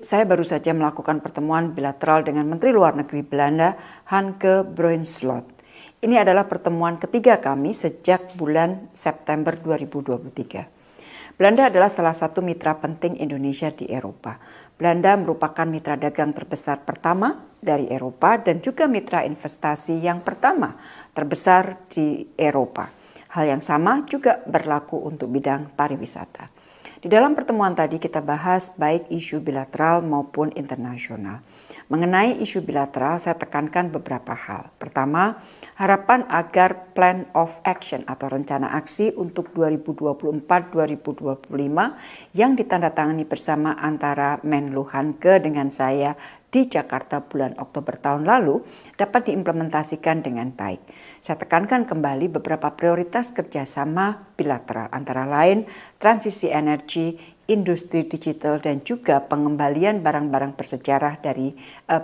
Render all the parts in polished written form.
saya baru saja melakukan pertemuan bilateral dengan Menteri Luar Negeri Belanda, Hanke Bruinslot. Ini adalah pertemuan ketiga kami sejak bulan September 2023. Belanda adalah salah satu mitra penting Indonesia di Eropa. Belanda merupakan mitra dagang terbesar pertama dari Eropa dan juga mitra investasi yang pertama terbesar di Eropa. Hal yang sama juga berlaku untuk bidang pariwisata. Di dalam pertemuan tadi kita bahas baik isu bilateral maupun internasional. Mengenai isu bilateral saya tekankan beberapa hal. Pertama, harapan agar Plan of Action atau rencana aksi untuk 2024-2025 yang ditandatangani bersama antara Menlu Hanke dengan saya di Jakarta bulan Oktober tahun lalu dapat diimplementasikan dengan baik. Saya tekankan kembali beberapa prioritas kerjasama bilateral antara lain transisi energi, industri digital dan juga pengembalian barang-barang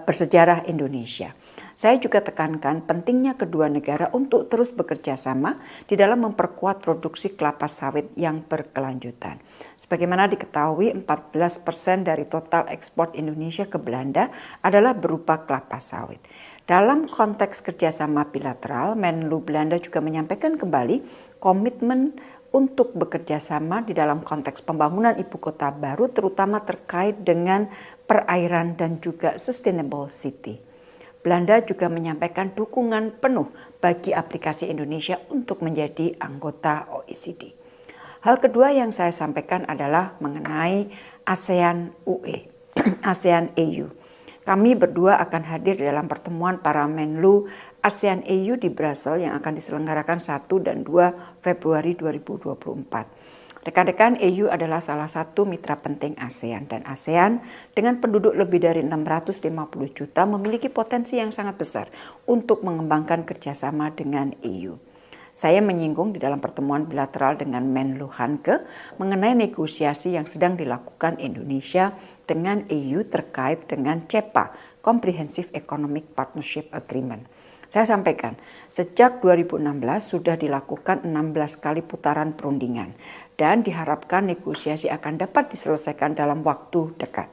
bersejarah Indonesia. Saya juga tekankan pentingnya kedua negara untuk terus bekerja sama di dalam memperkuat produksi kelapa sawit yang berkelanjutan. Sebagaimana diketahui, 14% dari total ekspor Indonesia ke Belanda adalah berupa kelapa sawit. Dalam konteks kerjasama bilateral, Menlu Belanda juga menyampaikan kembali komitmen untuk bekerja sama di dalam konteks pembangunan ibu kota baru, terutama terkait dengan perairan dan juga sustainable city. Belanda juga menyampaikan dukungan penuh bagi aplikasi Indonesia untuk menjadi anggota OECD. Hal kedua yang saya sampaikan adalah mengenai ASEAN UE, ASEAN EU. Kami berdua akan hadir dalam pertemuan para Menlu ASEAN EU di Brussels yang akan diselenggarakan 1 dan 2 Februari 2024. Rekan-rekan, EU adalah salah satu mitra penting ASEAN dan ASEAN dengan penduduk lebih dari 650 juta memiliki potensi yang sangat besar untuk mengembangkan kerjasama dengan EU. Saya menyinggung di dalam pertemuan bilateral dengan Menlu Hanke mengenai negosiasi yang sedang dilakukan Indonesia dengan EU terkait dengan CEPA, Comprehensive Economic Partnership Agreement. Saya sampaikan, sejak 2016 sudah dilakukan 16 kali putaran perundingan dan diharapkan negosiasi akan dapat diselesaikan dalam waktu dekat.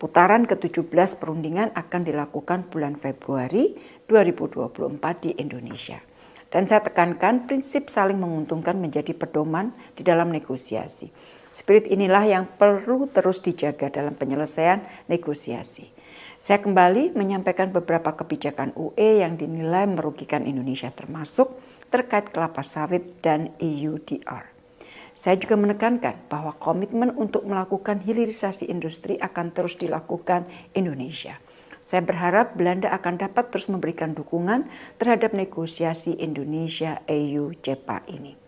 Putaran ke-17 perundingan akan dilakukan bulan Februari 2024 di Indonesia. Dan saya tekankan prinsip saling menguntungkan menjadi pedoman di dalam negosiasi. Spirit inilah yang perlu terus dijaga dalam penyelesaian negosiasi. Saya kembali menyampaikan beberapa kebijakan UE yang dinilai merugikan Indonesia termasuk terkait kelapa sawit dan EUDR. Saya juga menekankan bahwa komitmen untuk melakukan hilirisasi industri akan terus dilakukan Indonesia. Saya berharap Belanda akan dapat terus memberikan dukungan terhadap negosiasi Indonesia-EU CEPA ini.